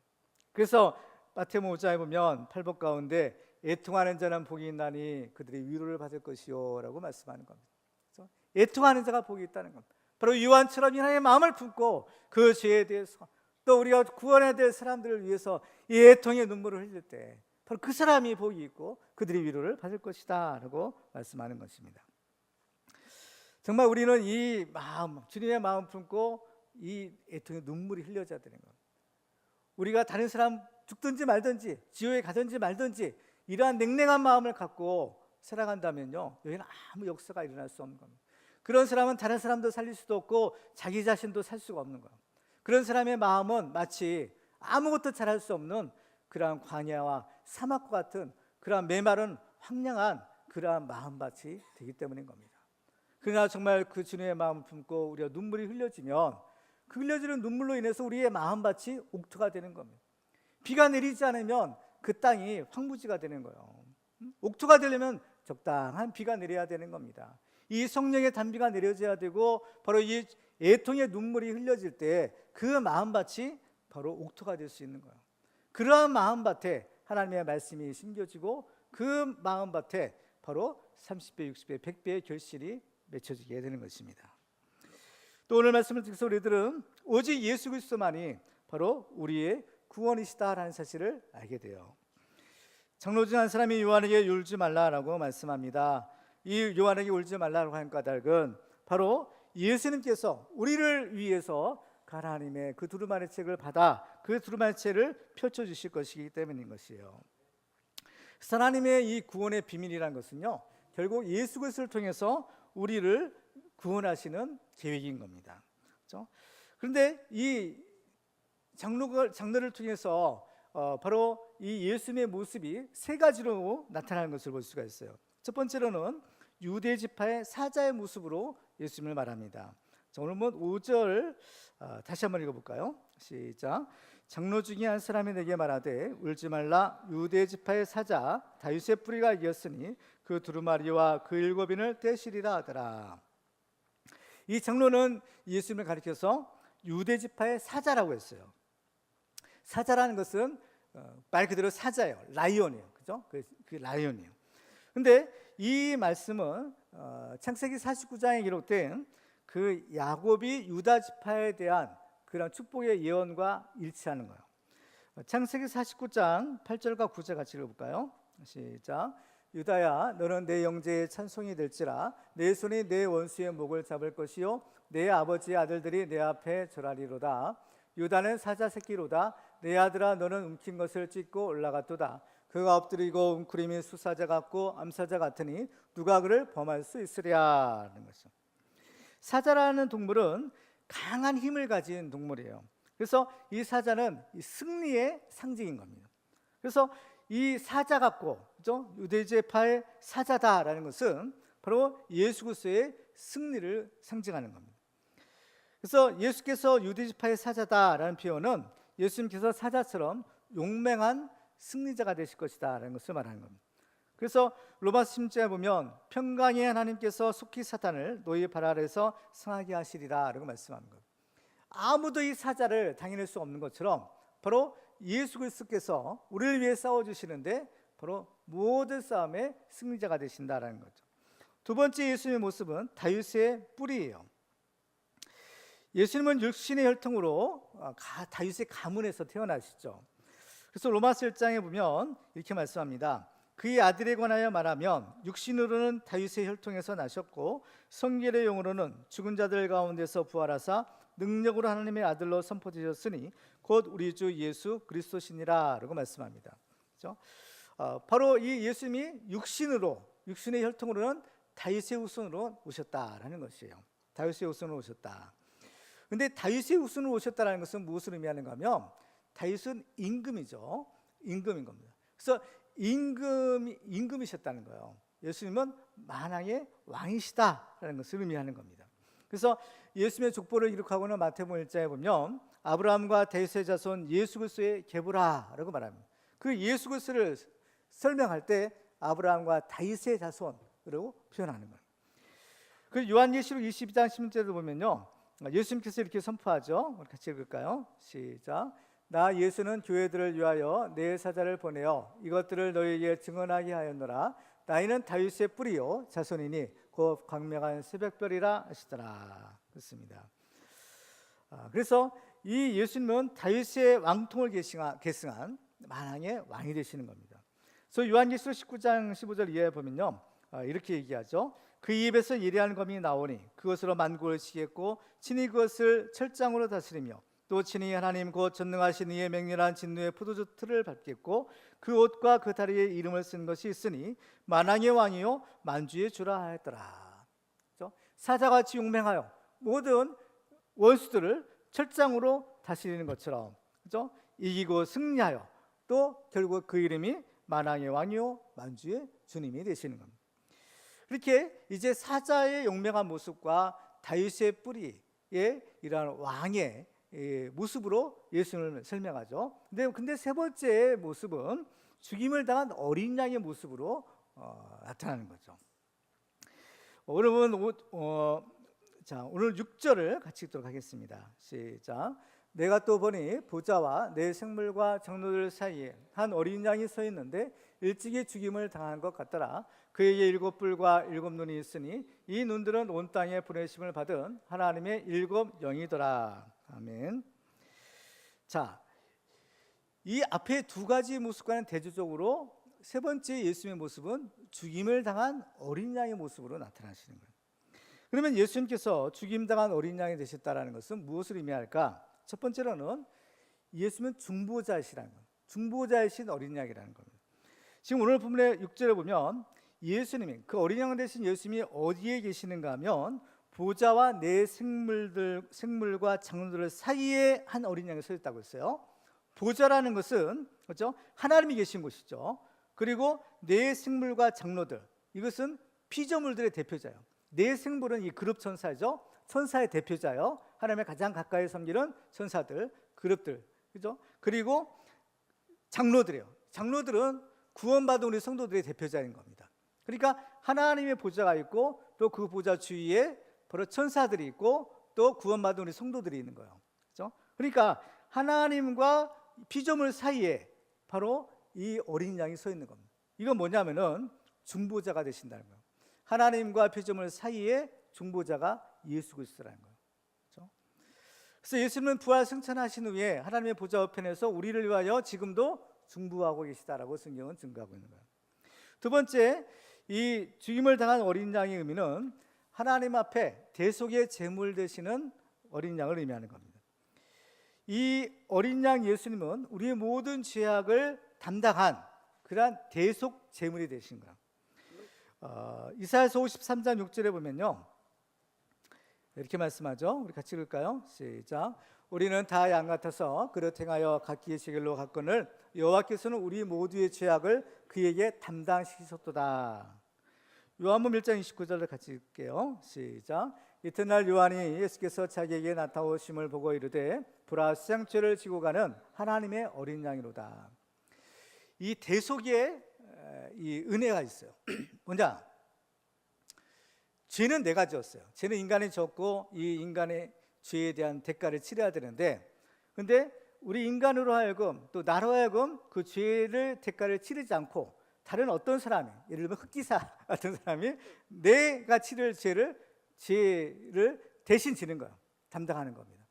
그래서 마태복음 5장에 보면 팔복 가운데 애통하는 자는 복이 있나니 그들이 위로를 받을 것이요 라고 말씀하는 겁니다. 그래서 애통하는 자가 복이 있다는 겁니다. 바로 요한처럼 하나님의 마음을 품고 그 죄에 대해서, 또 우리가 구원해야 될 사람들을 위해서 이 애통의 눈물을 흘릴 때 바로 그 사람이 복이 있고 그들이 위로를 받을 것이다 라고 말씀하는 것입니다. 정말 우리는 이 마음, 주님의 마음 품고 이 애통의 눈물이 흘려져야 되는 겁니다. 우리가 다른 사람 죽든지 말든지 지옥에 가든지 말든지 이러한 냉랭한 마음을 갖고 살아간다면요, 여기는 아무 역사가 일어날 수 없는 겁니다. 그런 사람은 다른 사람도 살릴 수도 없고 자기 자신도 살 수가 없는 거예요. 그런 사람의 마음은 마치 아무것도 잘할 수 없는 그러한 광야와 사막과 같은 그러한 메마른 황량한 그러한 마음밭이 되기 때문인 겁니다. 그러나 정말 그 주님의 마음을 품고 우리가 눈물이 흘려지면 그 흘려지는 눈물로 인해서 우리의 마음밭이 옥토가 되는 겁니다. 비가 내리지 않으면 그 땅이 황무지가 되는 거예요. 옥토가 되려면 적당한 비가 내려야 되는 겁니다. 이 성령의 단비가 내려져야 되고 바로 이 애통의 눈물이 흘려질 때 그 마음밭이 바로 옥토가 될 수 있는 거예요. 그러한 마음밭에 하나님의 말씀이 심겨지고 그 마음밭에 바로 30배, 60배, 100배의 결실이 맺혀지게 되는 것입니다. 또 오늘 말씀을 통해서 우리들은 오직 예수 그리스도만이 바로 우리의 구원이시다라는 사실을 알게 돼요. 장로 중 한 사람이 요한에게 울지 말라라고 말씀합니다. 이 요한에게 울지 말라고 한 까닭은 바로 예수님께서 우리를 위해서 하나님의 그 두루마리 책을 받아 그 두루마리 책을 펼쳐주실 것이기 때문인 것이에요. 하나님의 이 구원의 비밀이라는 것은요, 결국 예수 그리스도를 통해서 우리를 구원하시는 계획인 겁니다. 그렇죠? 그런데 이 장로를 통해서 바로 이 예수님의 모습이 세 가지로 나타나는 것을 볼 수가 있어요. 첫 번째로는 유대 지파의 사자의 모습으로 예수님을 말합니다. 자, 오늘 5절 다시 한번 읽어볼까요? 시작. 장로 중에 한 사람이 내게 말하되 울지 말라, 유대 지파의 사자 다윗의 뿌리가 이겼으니 그 두루마리와 그 일곱인을 떼시리라 하더라. 이 장로는 예수님을 가리켜서 유대 지파의 사자라고 했어요. 사자라는 것은 말 그대로 사자예요. 라이온이에요. 그죠? 그 라이온이에요. 근데 이 말씀은 창세기 49장에 기록된 그 야곱이 유다 지파에 대한 그런 축복의 예언과 일치하는 거예요. 창세기 49장 8절과 9절 같이 읽어볼까요? 시작. 유다야, 너는 내 영제의 찬송이 될지라. 내 손이 내 원수의 목을 잡을 것이요 내 아버지의 아들들이 내 앞에 절하리로다. 유다는 사자 새끼로다. 내 아들아, 너는 움킨 것을 찢고 올라갔도다. 그가 엎드리고 웅크림이 수사자 같고 암사자 같으니 누가 그를 범할 수 있으랴는 것이죠. 사자라는 동물은 강한 힘을 가진 동물이에요. 그래서 이 사자는 이 승리의 상징인 겁니다. 그래서 이 사자 같고, 그죠? 유대지파의 사자다라는 것은 바로 예수 그리스도의 승리를 상징하는 겁니다. 그래서 예수께서 유대지파의 사자다라는 표현은 예수님께서 사자처럼 용맹한 승리자가 되실 것이다 라는 것을 말하는 겁니다. 그래서 로마서 10장에 보면 평강의 하나님께서 속히 사탄을 너희 발 아래에서 상하게 하시리라 라고 말씀하는 겁니다. 아무도 이 사자를 당해낼 수 없는 것처럼 바로 예수 그리스도께서 우리를 위해 싸워주시는데 바로 모든 싸움의 승리자가 되신다라는 거죠. 두 번째 예수님의 모습은 다윗의 뿌리예요. 예수님은 육신의 혈통으로 다윗의 가문에서 태어나시죠. 그래서 로마서 1장에 보면 이렇게 말씀합니다. 그의 아들에 관하여 말하면 육신으로는 다윗의 혈통에서 나셨고 성결의 영으로는 죽은 자들 가운데서 부활하사 능력으로 하나님의 아들로 선포되셨으니 곧 우리 주 예수 그리스도시니라 라고 말씀합니다. 그렇죠? 바로 이 예수님이 육신의 혈통으로는 다윗의 후손으로 오셨다라는 것이에요. 다윗의 후손으로 오셨다. 근데 다윗의 후손으로 오셨다라는 것은 무엇을 의미하는가 하면 다윗은 임금이죠. 임금인 겁니다. 그래서 임금이셨다는 거예요. 예수님은 만왕의 왕이시다라는 것을 의미하는 겁니다. 그래서 예수님의 족보를 기록하고는 마태복음 1장에 보면 아브라함과 다윗의 자손 예수 그리스도의 계보라라고 말합니다. 그 예수 그리스도를 설명할 때 아브라함과 다윗의 자손으로 표현하는 거예요. 그 요한계시록 22장 16절을 보면요, 예수님께서 이렇게 선포하죠. 우리 같이 읽을까요? 시작. 나 예수는 교회들을 위하여 내 사자를 보내어 이것들을 너희에게 증언하게 하였노라. 나이는 다윗의 뿌리요 자손이니 곧 광명한 새벽별이라 하시더라. 그렇습니다. 그래서 이 예수님은 다윗의 왕통을 계승한 만왕의 왕이 되시는 겁니다. 그래서 요한계시록 19장 15절 이하에 보면요, 이렇게 얘기하죠. 그 입에서 예리한 검이 나오니 그것으로 만국을 치겠고 친히 그것을 철장으로 다스리며 또 친히 하나님 곧 전능하신 이의 맹렬한 진노의 포도주 틀을 밟겠고 그 옷과 그 다리에 이름을 쓴 것이 있으니 만왕의 왕이요 만주의 주라 하였더라. 그렇죠? 사자같이 용맹하여 모든 원수들을 철장으로 다스리는 것처럼, 그렇죠? 이기고 승리하여 또 결국 그 이름이 만왕의 왕이요 만주의 주님이 되시는 겁니다. 그렇게 이제 사자의 용맹한 모습과 다윗의 뿌리의 이러한 왕의 모습으로 예수님을 설명하죠. 근데 세 번째 모습은 죽임을 당한 어린 양의 모습으로 나타나는 거죠. 오늘 6절을 같이 읽도록 하겠습니다. 시작. 내가 또 보니 보좌와 내 생물과 장로들 사이에 한 어린 양이 서 있는데 일찍이 죽임을 당한 것 같더라. 그에게 7뿔과 7눈이 있으니 이 눈들은 온 땅에 보내심을 받은 하나님의 7 영이더라. 아멘. 자, 이 앞에 두 가지 모습과는 대조적으로 세 번째 예수님의 모습은 죽임을 당한 어린 양의 모습으로 나타나시는 거예요. 그러면 예수님께서 죽임당한 어린 양이 되셨다는 것은 무엇을 의미할까? 첫 번째로는 예수님은 중보자이시라는 거예요. 중보자이신 어린 양이라는 겁니다. 지금 오늘 본문의 6절에 보면 예수님이, 그 어린 양 되신 예수님이 어디에 계시는가 하면 보좌와 내 생물과 장로들 사이에 한 어린 양이 서 있다고 했어요. 보좌라는 것은, 그렇죠? 하나님이 계신 곳이죠. 그리고 내 생물과 장로들, 이것은 피조물들의 대표자예요. 내 생물은 이 그룹 천사죠. 천사의 대표자요. 하나님의 가장 가까이 섬기는 천사들, 그룹들, 그죠? 그리고 장로들이에요. 장로들은 구원받은 우리 성도들의 대표자인 겁니다. 그러니까 하나님의 보좌가 있고 또 그 보좌 주위에 바로 천사들이 있고 또 구원받은 우리 성도들이 있는 거예요. 그죠? 그러니까 하나님과 피조물 사이에 바로 이 어린 양이 서 있는 겁니다. 이건 뭐냐면은 중보자가 되신다는 거예요. 하나님과 피조물 사이에 중보자가 예수 그리스도라는 거예요. 그렇죠? 그래서 예수님은 부활 승천하신 후에 하나님의 보좌 우편에서 우리를 위하여 지금도 중보하고 계시다라고 성경은 증거하고 있는 거예요. 두 번째, 이 죽임을 당한 어린 양의 의미는 하나님 앞에 대속의 제물 되시는 어린 양을 의미하는 겁니다. 이 어린 양 예수님은 우리의 모든 죄악을 담당한 그러한 대속 제물이 되신 거예요. 이사야서 53장 6절에 보면요, 이렇게 말씀하죠. 우리 같이 읽을까요? 시작. 우리는 다 양 같아서 그릇 행하여 각기의 길로 갔거늘 여호와께서는 우리 모두의 죄악을 그에게 담당시키셨도다. 요한복음 1장 29절을 같이 읽게요. 시작. 이튿날 요한이 예수께서 자기에게 나타오심을 보고 이르되 보라, 수양죄를 지고 가는 하나님의 어린 양이로다. 이 대속에 이 은혜가 있어요. 뭐냐? 죄는 내가 지었어요. 죄는 인간이 졌고 이 인간의 죄에 대한 대가를 치러야 되는데, 근데 우리 인간으로 하여금, 또 나로 하여금 그 죄를 대가를 치르지 않고 다른 어떤 사람이, 예를 들면 흑기사 같은 사람이 내가 치를 죄를 대신 지는 거예요. 담당하는 겁니다.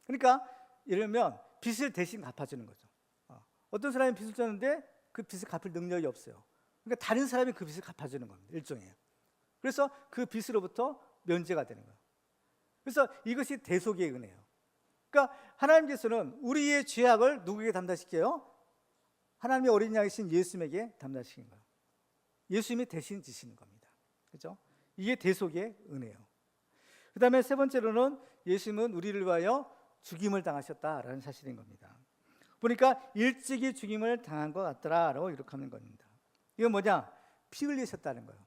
그러니까 예를 들면 빚을 대신 갚아주는 거죠. 어떤 사람이 빚을 졌는데 그 빚을 갚을 능력이 없어요. 그러니까 다른 사람이 그 빚을 갚아주는 겁니다. 일종의. 그래서 그 빚으로부터 면제가 되는 거예요. 그래서 이것이 대속의 은혜예요. 그러니까 하나님께서는 우리의 죄악을 누구에게 담당시켜요? 하나님의 어린 양이신 예수님에게 담당시킨 거예요. 예수님이 대신 지시는 겁니다. 그렇죠? 이게 대속의 은혜예요. 그 다음에 세 번째로는 예수님은 우리를 위하여 죽임을 당하셨다라는 사실인 겁니다. 보니까 일찍이 죽임을 당한 것 같더라라고 기록하는 겁니다. 이건 뭐냐? 피 흘리셨다는 거예요.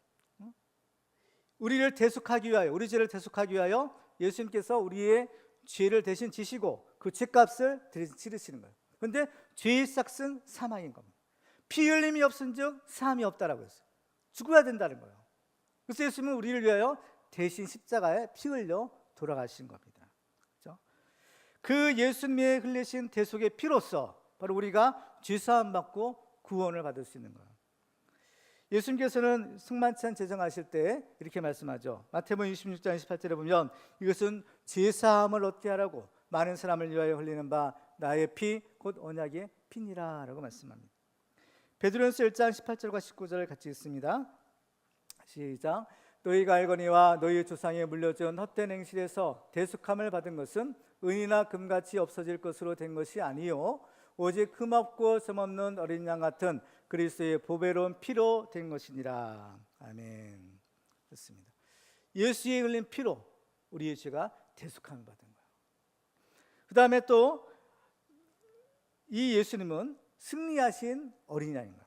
우리를 대속하기 위하여, 우리 죄를 대속하기 위하여 예수님께서 우리의 죄를 대신 지시고 그 죄값을 치르시는 거예요. 그런데 죄의 삭은 사망인 겁니다. 피 흘림이 없은즉 사함이 없다라고 했어요. 죽어야 된다는 거예요. 그래서 예수님은 우리를 위하여 대신 십자가에 피 흘려 돌아가신 겁니다. 그렇죠? 그 예수님의 흘리신 대속의 피로써 바로 우리가 죄사함 받고 구원을 받을 수 있는 거예요. 예수님께서는 승만찬 제정하실 때 이렇게 말씀하죠. 마태복음 26장 28절에 보면 이것은 죄사함을 얻게 하라고 많은 사람을 위하여 흘리는 바 나의 피 곧 언약의 피니라 라고 말씀합니다. 베드로전서 1장 18절과 19절을 같이 읽습니다. 시작. 너희가 알거니와 너희 조상에 물려준 헛된 행실에서 대속함을 받은 것은 은이나 금같이 없어질 것으로 된 것이 아니요 오직 흠없고 점없는 어린 양 같은 그리스도의 보배로운 피로 된 것이니라. 아멘. 좋습니다. 예수의 흘린 피로 우리의 죄가 대속함을 받은 거예요. 그 다음에 또 이 예수님은 승리하신 어린 양인 거예요.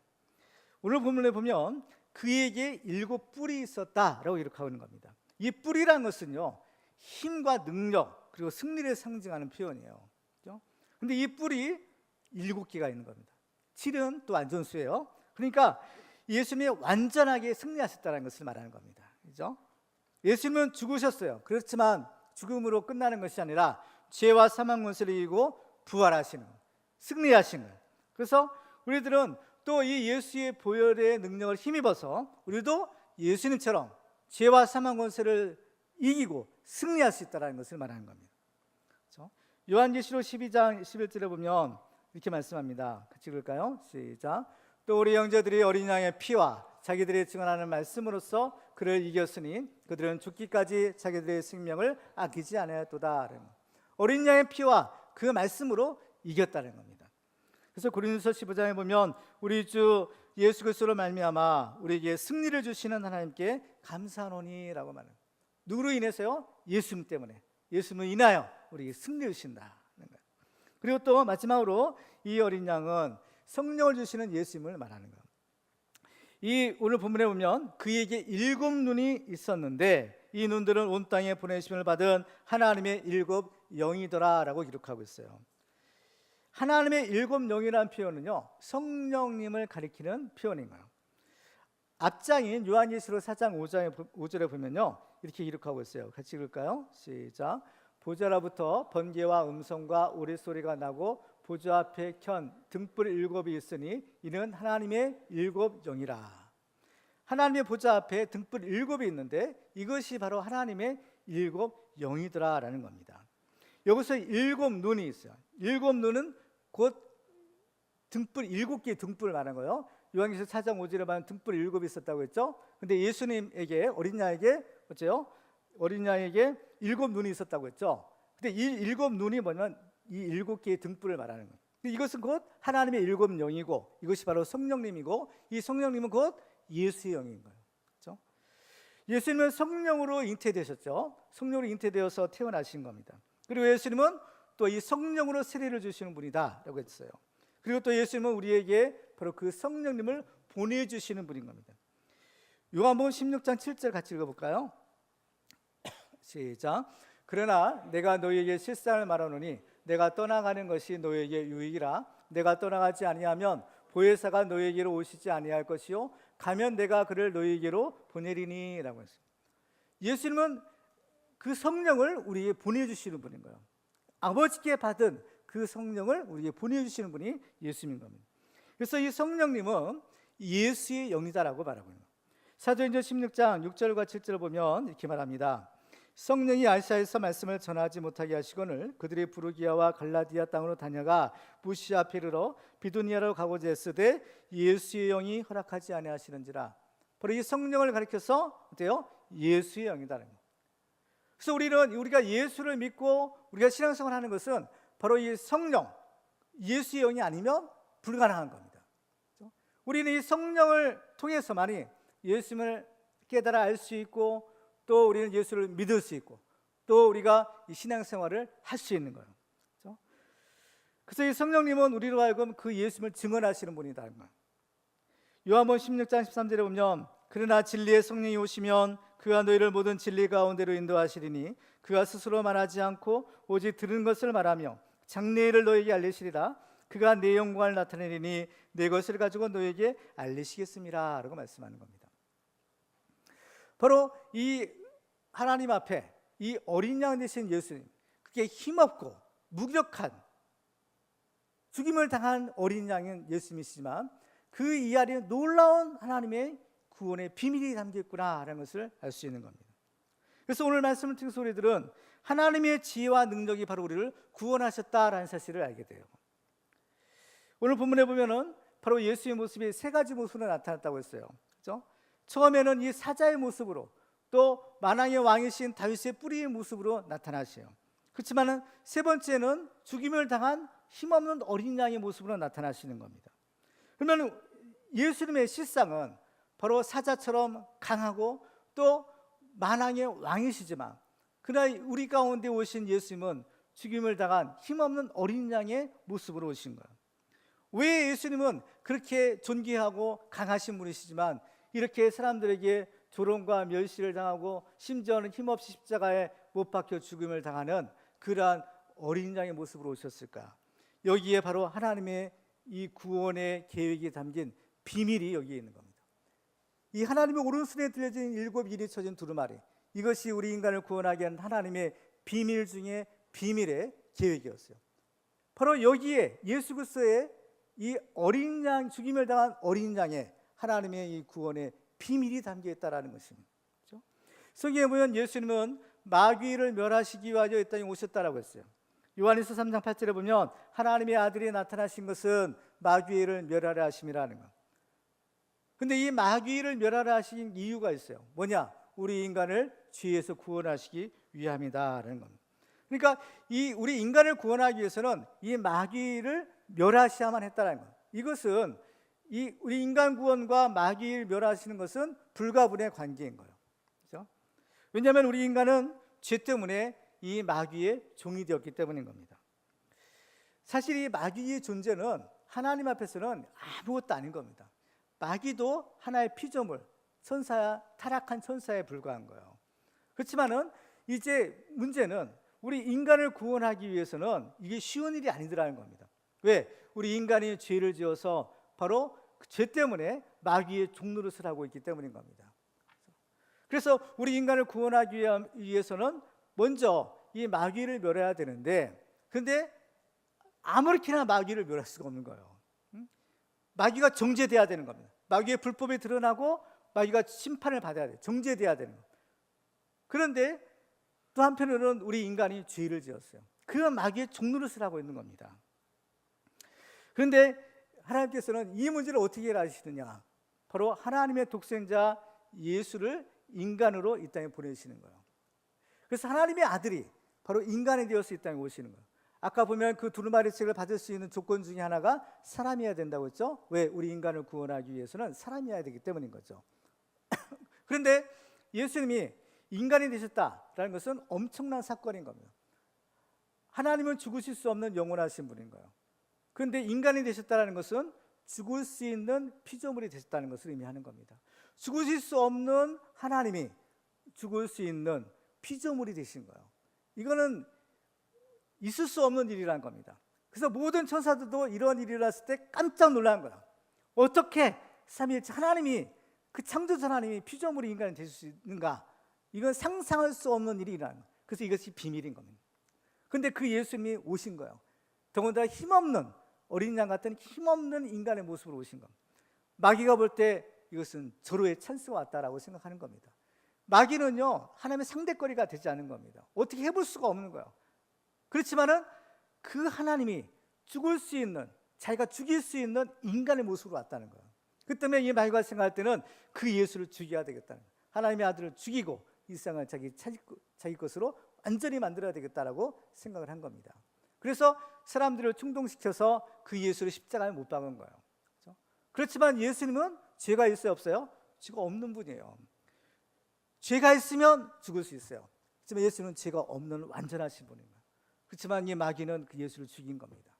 오늘 본문에 보면 그에게 7뿔이 있었다라고 기록하고 있는 겁니다. 이 뿔이라는 것은요, 힘과 능력 그리고 승리를 상징하는 표현이에요. 그렇죠? 근데 이 뿔이 7개가 있는 겁니다. 7은 또 완전수예요. 그러니까 예수님이 완전하게 승리하셨다는 것을 말하는 겁니다. 그렇죠? 예수님은 죽으셨어요. 그렇지만 죽음으로 끝나는 것이 아니라 죄와 사망 권세를 이기고 부활하시는, 승리하신 거예요. 그래서 우리들은 또 이 예수의 보혈의 능력을 힘입어서 우리도 예수님처럼 죄와 사망 권세를 이기고 승리할 수 있다는 것을 말하는 겁니다. 그렇죠? 요한계시록 12장 11절에 보면 이렇게 말씀합니다. 같이 읽을까요? 시작. 또 우리 형제들이 어린 양의 피와 자기들이 증언하는 말씀으로써 그를 이겼으니 그들은 죽기까지 자기들의 생명을 아끼지 않았도다. 어린 양의 피와 그 말씀으로 이겼다는 겁니다. 그래서 고린도서 15장에 보면 우리 주 예수 그리스도로 말미암아 우리에게 승리를 주시는 하나님께 감사하노니라고 말해요. 누구로 인해서요? 예수님 때문에. 예수님을 인하여 우리에게 승리를 주신다는 거예요. 그리고 또 마지막으로 이 어린 양은 성령을 주시는 예수님을 말하는 거예요. 이 오늘 본문에 보면 그에게 7눈이 있었는데 이 눈들은 온 땅에 보내심을 받은 하나님의 7 영이더라라고 기록하고 있어요. 하나님의 7 영이라는 표현은요, 성령님을 가리키는 표현인 거예요. 앞장인 요한계시록 4장 5절에 보면요, 이렇게 기록하고 있어요. 같이 읽을까요? 시작. 보좌로부터 번개와 음성과 우레소리가 나고 보좌 앞에 켠 등불 7이 있으니 이는 하나님의 7 영이라. 하나님의 보좌 앞에 등불 7이 있는데 이것이 바로 하나님의 7 영이더라라는 겁니다. 여기서 7 눈이 있어요. 7 눈은 곧 등불 7개의 등불을 말하는 거예요. 요한계시록 4장 5절에 보면 등불 7이 있었다고 했죠. 근데 예수님에게 어린 양에게 어째요? 어린 양에게 7 눈이 있었다고 했죠. 근데 이 7 눈이 뭐냐면 이 7개의 등불을 말하는 거예요. 이것은 곧 하나님의 7 영이고 이것이 바로 성령님이고 이 성령님은 곧 예수의 영인 거예요. 그렇죠? 예수님은 성령으로 잉태되셨죠. 성령으로 잉태되어서 태어나신 겁니다. 그리고 예수님은 또 이 성령으로 세례를 주시는 분이다라고 했어요. 그리고 또 예수님은 우리에게 바로 그 성령님을 보내주시는 분인 겁니다. 요한복음 16장 7절 같이 읽어볼까요? 시작. 그러나 내가 너희에게 실상을 말하노니 내가 떠나가는 것이 너희에게 유익이라. 내가 떠나가지 아니하면 보혜사가 너희에게로 오시지 아니할 것이요 가면 내가 그를 너희에게로 보내리니 라고 했어요. 예수님은 그 성령을 우리에게 보내주시는 분인 거예요. 아버지께 받은 그 성령을 우리에게 보내주시는 분이 예수님인 겁니다. 그래서 이 성령님은 예수의 영이다라고 말하고 있는 거예요. 사도행전 16장 6절과 7절을 보면 이렇게 말합니다. 성령이 아시아에서 말씀을 전하지 못하게 하시거늘 그들이 부르기아와 갈라디아 땅으로 다녀가 무시아 페르로 비두니아로 가고자 했으되 예수의 영이 허락하지 아니하시는지라. 바로 이 성령을 가리켜서 어때요? 예수의 영이다라는 거예요. 그래서 우리가 예수를 믿고 우리가 신앙생활을 하는 것은 바로 이 성령, 예수의 영이 아니면 불가능한 겁니다. 우리는 이 성령을 통해서만이 예수님을 깨달아 알 수 있고 또 우리는 예수를 믿을 수 있고 또 우리가 이 신앙생활을 할 수 있는 거예요. 그렇죠? 그래서 이 성령님은 우리로 하여금 그 예수님을 증언하시는 분이다. 요한복음 16장 13절에 보면 그러나 진리의 성령이 오시면 그가 너희를 모든 진리 가운데로 인도하시리니 그가 스스로 말하지 않고 오직 들은 것을 말하며 장래의 일을 너희에게 알리시리라. 그가 내 영광을 나타내리니 내 것을 가지고 너희에게 알리시겠습니다 라고 말씀하는 겁니다. 바로 이 하나님 앞에 이 어린 양 되신 예수님, 그게 힘없고 무력한 죽임을 당한 어린 양인 예수님이시지만 그 이 안에 놀라운 하나님의 구원의 비밀이 담겨 있구나라는 것을 알 수 있는 겁니다. 그래서 오늘 말씀을 통해서 우리들은 하나님의 지혜와 능력이 바로 우리를 구원하셨다라는 사실을 알게 돼요. 오늘 본문에 보면은 바로 예수의 모습이 세 가지 모습으로 나타났다고 했어요. 그렇죠? 처음에는 이 사자의 모습으로 또 만왕의 왕이신 다윗의 뿌리의 모습으로 나타나셔요. 그렇지만은 세 번째는 죽임을 당한 힘없는 어린 양의 모습으로 나타나시는 겁니다. 그러면 예수님의 실상은 바로 사자처럼 강하고 또 만왕의 왕이시지만 그러나 우리 가운데 오신 예수님은 죽임을 당한 힘없는 어린 양의 모습으로 오신 거예요. 왜 예수님은 그렇게 존귀하고 강하신 분이시지만 이렇게 사람들에게 조롱과 멸시를 당하고 심지어는 힘없이 십자가에 못 박혀 죽음을 당하는 그러한 어린 양의 모습으로 오셨을까? 여기에 바로 하나님의 이 구원의 계획이 담긴 비밀이 여기에 있는 겁니다. 이 하나님의 오른손에 들려진 7일이 쳐진 두루마리, 이것이 우리 인간을 구원하게 하는 하나님의 비밀 중에 비밀의 계획이었어요. 바로 여기에 예수 그리스도의 이 어린 양, 죽임을 당한 어린 양의 하나님의 이 구원의 비밀이 담겨 있다라는 것입니다. 그렇죠? 성경에 보면 예수님은 마귀를 멸하시기 위하여 이 땅에 오셨다라고 했어요. 요한일서 3장 8절에 보면 하나님의 아들이 나타나신 것은 마귀를 멸하려 하심이라는 것. 근데 이 마귀를 멸하려 하신 이유가 있어요. 뭐냐? 우리 인간을 죄에서 구원하시기 위함이다라는 겁니다. 그러니까 우리 인간을 구원하기 위해서는 이 마귀를 멸하셔야만 했다는 것. 이것은 우리 인간 구원과 마귀를 멸하시는 것은 불가분의 관계인 거예요. 그렇죠? 왜냐하면 우리 인간은 죄 때문에 이 마귀의 종이 되었기 때문인 겁니다. 사실 이 마귀의 존재는 하나님 앞에서는 아무것도 아닌 겁니다. 마귀도 하나의 피조물, 타락한 천사에 불과한 거예요. 그렇지만은 이제 문제는 우리 인간을 구원하기 위해서는 이게 쉬운 일이 아니더라는 겁니다. 왜? 우리 인간이 죄를 지어서 바로 그 죄 때문에 마귀의 종노릇을 하고 있기 때문인 겁니다. 그래서 우리 인간을 구원하기 위해서는 먼저 이 마귀를 멸해야 되는데, 근데 아무렇게나 마귀를 멸할 수가 없는 거예요. 마귀가 정죄돼야 되는 겁니다. 마귀의 불법이 드러나고 마귀가 심판을 받아야 돼요. 정죄돼야 되는 거예요. 그런데 또 한편으로는 우리 인간이 죄를 지었어요. 그 마귀의 종노릇을 하고 있는 겁니다. 그런데 하나님께서는 이 문제를 어떻게 해결하시느냐? 바로 하나님의 독생자 예수를 인간으로 이 땅에 보내시는 거예요. 그래서 하나님의 아들이 바로 인간이 되어서 이 땅에 오시는 거예요. 아까 보면 그 두루마리 책을 받을 수 있는 조건 중에 하나가 사람이어야 된다고 했죠. 왜? 우리 인간을 구원하기 위해서는 사람이어야 되기 때문인 거죠. 그런데 예수님이 인간이 되셨다라는 것은 엄청난 사건인 겁니다. 하나님은 죽으실 수 없는 영원하신 분인 거예요. 그런데 인간이 되셨다는 것은 죽을 수 있는 피조물이 되셨다는 것을 의미하는 겁니다. 죽으실 수 없는 하나님이 죽을 수 있는 피조물이 되신 거예요. 이거는 있을 수 없는 일이라는 겁니다. 그래서 모든 천사들도 이런 일이 일어났을 때 깜짝 놀란 거야. 어떻게 삼위일체 하나님이, 그 창조자 하나님이 피조물이 인간이 될 수 있는가? 이건 상상할 수 없는 일이 일어나는 거예요. 그래서 이것이 비밀인 겁니다. 근데 그 예수님이 오신 거예요. 더군다나 힘없는, 어린 양 같은 힘없는 인간의 모습으로 오신 겁니다. 마귀가 볼 때 이것은 절호의 찬스가 왔다라고 생각하는 겁니다. 마귀는요, 하나님의 상대거리가 되지 않은 겁니다. 어떻게 해볼 수가 없는 거예요. 그렇지만은 그 하나님이 죽을 수 있는, 자기가 죽일 수 있는 인간의 모습으로 왔다는 거예요. 그 때문에 이 마귀가 생각할 때는 그 예수를 죽여야 되겠다는 거예요. 하나님의 아들을 죽이고 이 세상을 자기 것으로 완전히 만들어야 되겠다라고 생각을 한 겁니다. 그래서 사람들을 충동시켜서 그 예수를 십자가에 못 박은 거예요. 그렇죠? 그렇지만 예수님은 죄가 있어요, 없어요? 죄가 없는 분이에요. 죄가 있으면 죽을 수 있어요. 하지만 예수는 죄가 없는 완전하신 분입니다. 그렇지만 이 마귀는 그 예수를 죽인 겁니다.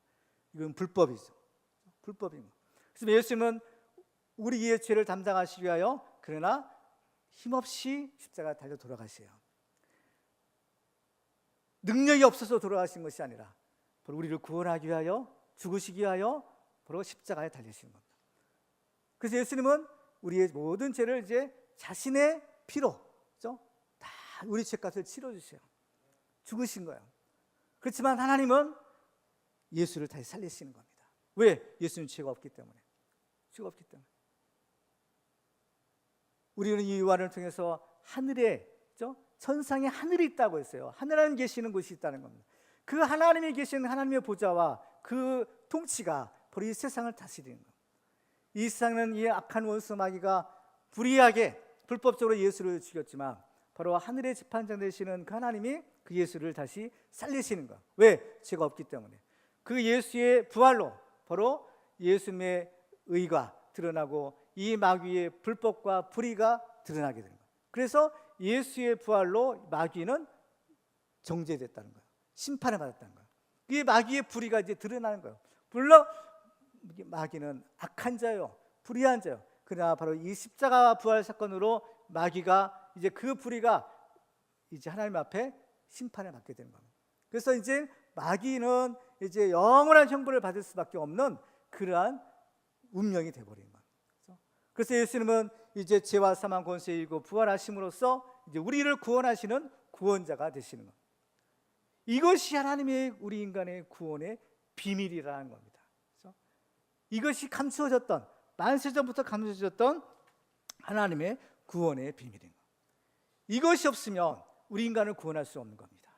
이건 불법이죠. 불법인 거. 그래서 예수님은 우리의 죄를 담당하시기 위하여 그러나 힘없이 십자가에 달려 돌아가세요. 능력이 없어서 돌아가신 것이 아니라 바로 우리를 구원하기 위하여, 죽으시기 위하여 바로 십자가에 달리신 겁니다. 그래서 예수님은 우리의 모든 죄를 이제 자신의 피로, 그렇죠? 다 우리 죄값을 치러주세요. 죽으신 거예요. 그렇지만 하나님은 예수를 다시 살리시는 겁니다. 왜? 예수는 죄가 없기 때문에. 죄가 없기 때문에. 우리는 이 요한을 통해서 하늘에, 그렇죠? 천상에 하늘이 있다고 했어요. 하나님 계시는 곳이 있다는 겁니다. 그 하나님이 계시는 하나님의 보좌와 그 통치가 바로 이 세상을 다스리는 겁니다. 이 세상은 이 악한 원수 마귀가 불의하게 불법적으로 예수를 죽였지만 바로 하늘의 재판장 되시는 그 하나님이 그 예수를 다시 살리시는 거예요. 왜? 죄가 없기 때문에. 그 예수의 부활로 바로 예수님의 의가 드러나고 이 마귀의 불법과 불의가 드러나게 되는 거예요. 그래서 예수의 부활로 마귀는 정죄됐다는 거예요. 심판을 받았다는 거예요. 이 마귀의 불의가 이제 드러나는 거예요. 물론 마귀는 악한 자요, 불의한 자요. 그러나 바로 이 십자가 부활 사건으로 마귀가 이제 그 불의가 이제 하나님 앞에 심판을 받게 되는 겁니다. 그래서 이제 마귀는 이제 영원한 형벌을 받을 수밖에 없는 그러한 운명이 되어버린 거예요. 그래서 예수님은 이제 죄와 사망 권세에 이기고 부활하심으로써 이제 우리를 구원하시는 구원자가 되시는 겁니다. 이것이 하나님의 우리 인간의 구원의 비밀이라는 겁니다. 그렇죠? 이것이 감추어졌던, 만세전부터 감추어졌던 하나님의 구원의 비밀인 겁니다. 이것이 없으면 우리 인간을 구원할 수 없는 겁니다.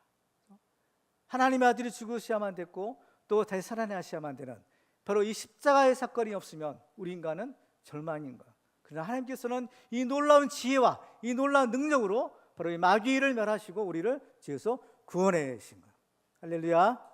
하나님의 아들이 죽으셔야만 됐고 또 다시 살아나셔야만 되는 바로 이 십자가의 사건이 없으면 우리 인간은 절망인 거예요. 그러나 하나님께서는 이 놀라운 지혜와 이 놀라운 능력으로 바로 이 마귀를 멸하시고 우리를 죄에서 구원해 주신 거예요. 할렐루야.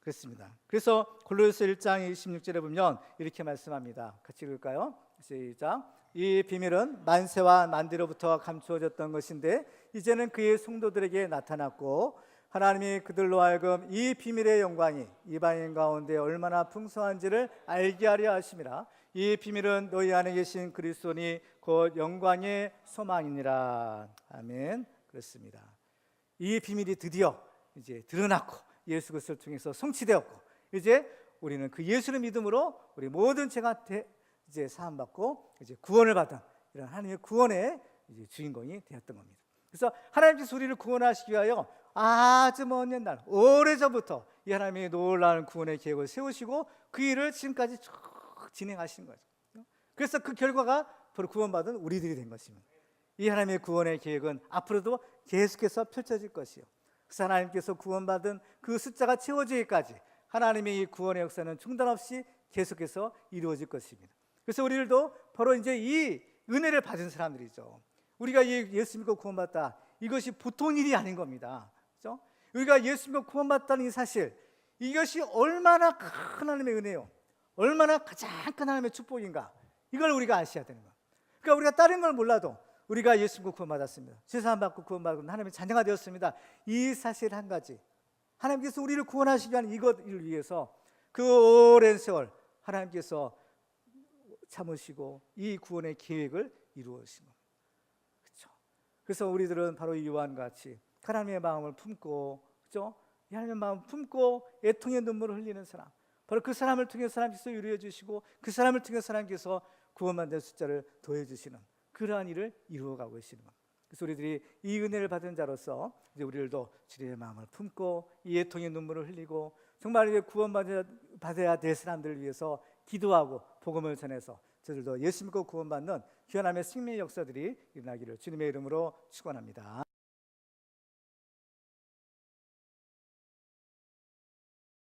그렇습니다. 그래서 골로새 1장 26절에 보면 이렇게 말씀합니다. 같이 읽을까요? 시작. 이 비밀은 만세와 만대로부터 감추어졌던 것인데 이제는 그의 성도들에게 나타났고 하나님이 그들로 하여금 이 비밀의 영광이 이방인 가운데 얼마나 풍성한지를 알게 하려 하심이라. 이 비밀은 너희 안에 계신 그리스도니 곧 영광의 소망이니라. 아멘. 그렇습니다. 이 비밀이 드디어 이제 드러났고 예수 그리스도를 통해서 성취되었고 이제 우리는 그 예수를 믿음으로 우리 모든 죄가 이제 사함 받고 이제 구원을 받은 이런 하나님의 구원의 이제 주인공이 되었던 겁니다. 그래서 하나님께서 우리를 구원하시기 위하여 아주 먼 옛날 오래전부터 이 하나님의 놀라운 구원의 계획을 세우시고 그 일을 지금까지 쭉 진행하신 거죠. 그래서 그 결과가 바로 구원받은 우리들이 된 것입니다. 이 하나님의 구원의 계획은 앞으로도 계속해서 펼쳐질 것이요. 그래서 하나님께서 구원받은 그 숫자가 채워지기까지 하나님의 이 구원의 역사는 중단 없이 계속해서 이루어질 것입니다. 그래서 우리들도 바로 이제 이 은혜를 받은 사람들이죠. 우리가 예수 믿고 구원받다, 이것이 보통 일이 아닌 겁니다. 그렇죠? 우리가 예수 믿고 구원받다는 이 사실, 이것이 얼마나 큰 하나님의 은혜요, 얼마나 가장 큰 하나님의 축복인가, 이걸 우리가 아셔야 되는 거예요. 그러니까 우리가 다른 걸 몰라도 우리가 예수 믿고 구원받았습니다, 죄사함 받고 구원받고 하나님의 자녀가 되었습니다, 이 사실 한 가지, 하나님께서 우리를 구원하시기 위한 이것을 위해서 그 오랜 세월 하나님께서 참으시고 이 구원의 계획을 이루어신 겁니다. 그렇죠? 그래서 우리들은 바로 이 요한과 같이 하나님의 마음을 품고, 그렇죠? 하나님의 마음을 품고 애통의 눈물을 흘리는 사람, 바로 그 사람을 통해서 하나님께서 위로해 주시고 그 사람을 통해서 하나님께서 구원받는 숫자를 더해 주시는 그러한 일을 이루어가고 계시는 겁니다. 그래서 우리들이 이 은혜를 받은 자로서 이제 우리들도 주님의 마음을 품고 이 애통의 눈물을 흘리고 정말 구원받아야 될 사람들을 위해서 기도하고 복음을 전해서 저들도 예수 믿고 구원받는 귀한 하나님의 생명의 역사들이 일어나기를 주님의 이름으로 축원합니다.